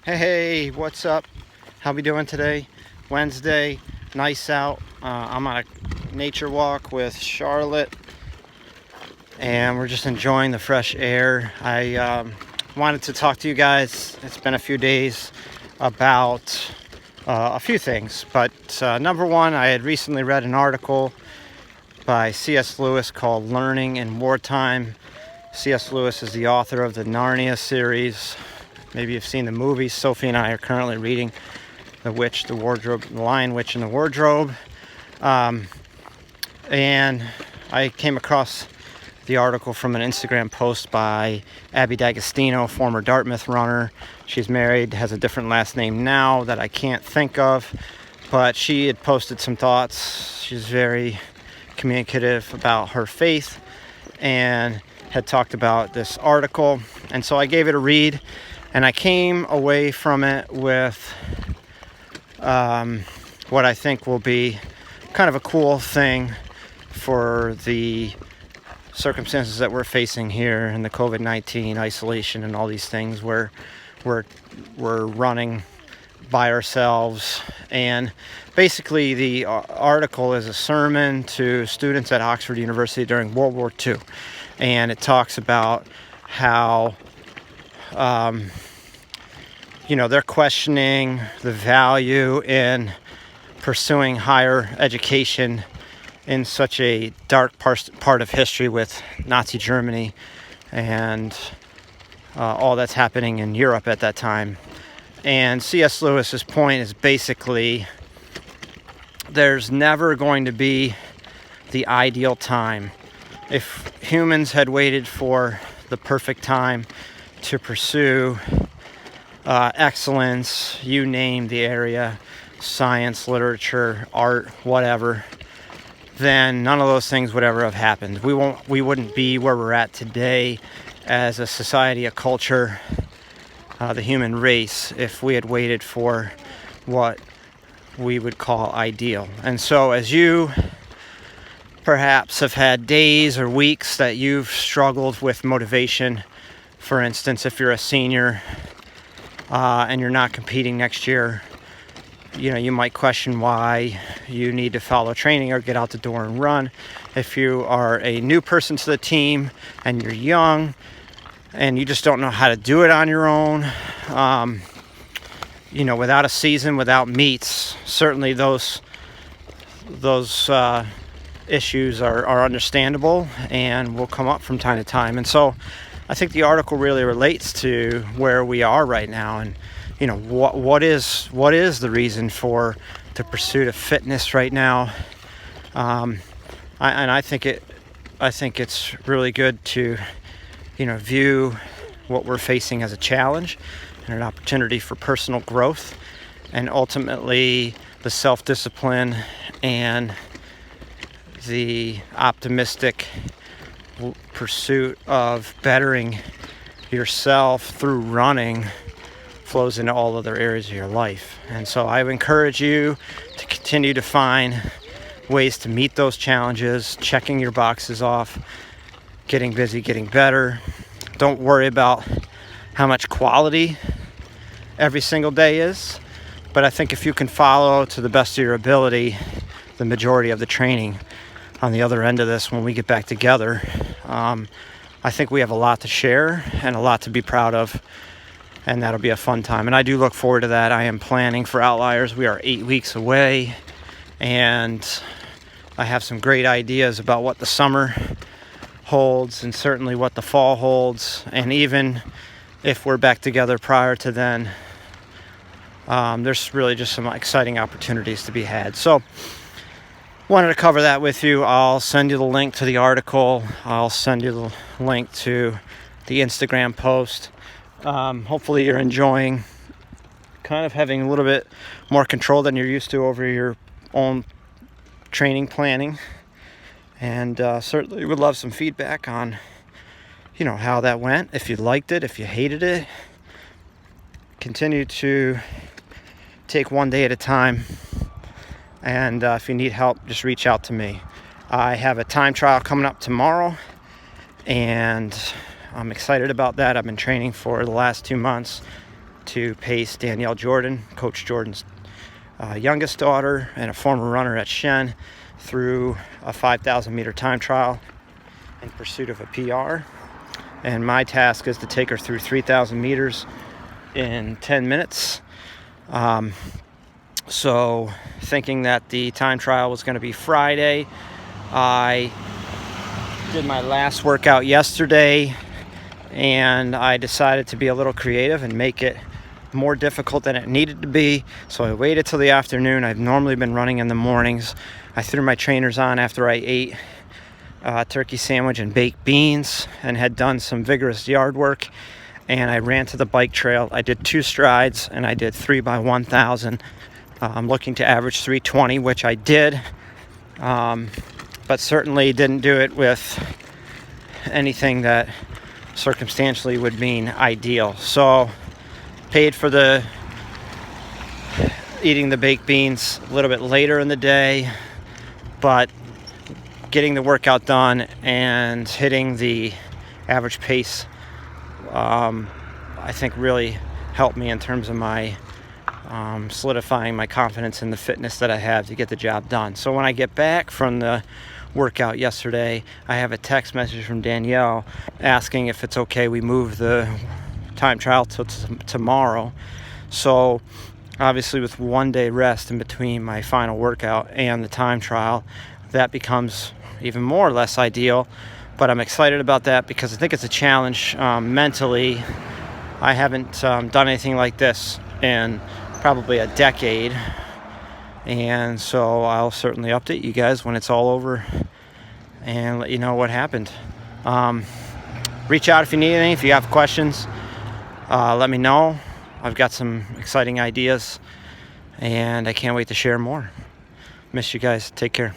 Hey, what's up? How we doing today? Wednesday, nice out. I'm on a nature walk with Charlotte, and we're just enjoying the fresh air. I wanted to talk to you guys. It's been a few days about a few things, but number one, I had recently read an article by C.S. Lewis called "Learning in Wartime." C.S. Lewis is the author of the Narnia series. Maybe you've seen the movies. Sophie and I are currently reading The Witch, the Wardrobe, The Lion, Witch, and the Wardrobe. And I came across the article from an Instagram post by Abby D'Agostino, former Dartmouth runner. She's married, has a different last name now that I can't think of, but she had posted some thoughts. She's very communicative about her faith and had talked about this article. And so I gave it a read. And I came away from it with what I think will be kind of a cool thing for the circumstances that we're facing here in the COVID-19 isolation and all these things where we're running by ourselves. And basically the article is a sermon to students at Oxford University during World War II. And it talks about how they're questioning the value in pursuing higher education in such a dark part of history with Nazi Germany and all that's happening in Europe at that time. And C.S. Lewis's point is basically there's never going to be the ideal time. If humans had waited for the perfect time to pursue excellence, you name the area, science, literature, art, whatever, then none of those things would ever have happened. We wouldn't be where we're at today as a society, a culture, the human race, if we had waited for what we would call ideal. And so as you perhaps have had days or weeks that you've struggled with motivation, for instance, if you're a senior and you're not competing next year, you might question why you need to follow training or get out the door and run. If you are a new person to the team and you're young and you just don't know how to do it on your own, without a season, without meets, certainly those issues are understandable and will come up from time to time. And so I think the article really relates to where we are right now, and what is the reason for the pursuit of fitness right now. I think it's really good to view what we're facing as a challenge and an opportunity for personal growth, and ultimately the self-discipline and the optimistic pursuit of bettering yourself through running flows into all other areas of your life. And so I would encourage you to continue to find ways to meet those challenges, checking your boxes off, getting busy, getting better. Don't worry about how much quality every single day is, but I think if you can follow to the best of your ability the majority of the training on the other end of this when we get back together, I think we have a lot to share and a lot to be proud of, and that'll be a fun time. And I do look forward to that. I am planning for Outliers. We are 8 weeks away, and I have some great ideas about what the summer holds and certainly what the fall holds. And even if we're back together prior to then, there's really just some exciting opportunities to be had. So wanted to cover that with you. I'll send you the link to the article. I'll send you the link to the Instagram post. Hopefully you're enjoying kind of having a little bit more control than you're used to over your own training planning. And certainly would love some feedback on, how that went. If you liked it, if you hated it. Continue to take one day at a time. And if you need help, just reach out to me. I have a time trial coming up tomorrow, and I'm excited about that. I've been training for the last 2 months to pace Danielle Jordan, Coach Jordan's youngest daughter and a former runner at Shen, through a 5,000 meter time trial in pursuit of a PR. And my task is to take her through 3,000 meters in 10 minutes. So thinking that the time trial was going to be Friday, I did my last workout yesterday, and I decided to be a little creative and make it more difficult than it needed to be. So I waited till the afternoon. I've normally been running in the mornings. I threw my trainers on after I ate a turkey sandwich and baked beans and had done some vigorous yard work, and I ran to the bike trail. I did 2 strides and I did 3 by 1,000. I'm looking to average 320, which I did, but certainly didn't do it with anything that circumstantially would mean ideal. So paid for the eating the baked beans a little bit later in the day, but getting the workout done and hitting the average pace, I think really helped me in terms of my solidifying my confidence in the fitness that I have to get the job done. So when I get back from the workout yesterday, I have a text message from Danielle asking if it's okay we move the time trial till tomorrow. So obviously with 1 day rest in between my final workout and the time trial, that becomes even more or less ideal. But I'm excited about that because I think it's a challenge mentally. I haven't done anything like this in probably a decade, and so I'll certainly update you guys when it's all over and let you know what happened. Reach out if you need anything. If you have questions, let me know. I've got some exciting ideas, and I can't wait to share more. Miss you guys. Take care.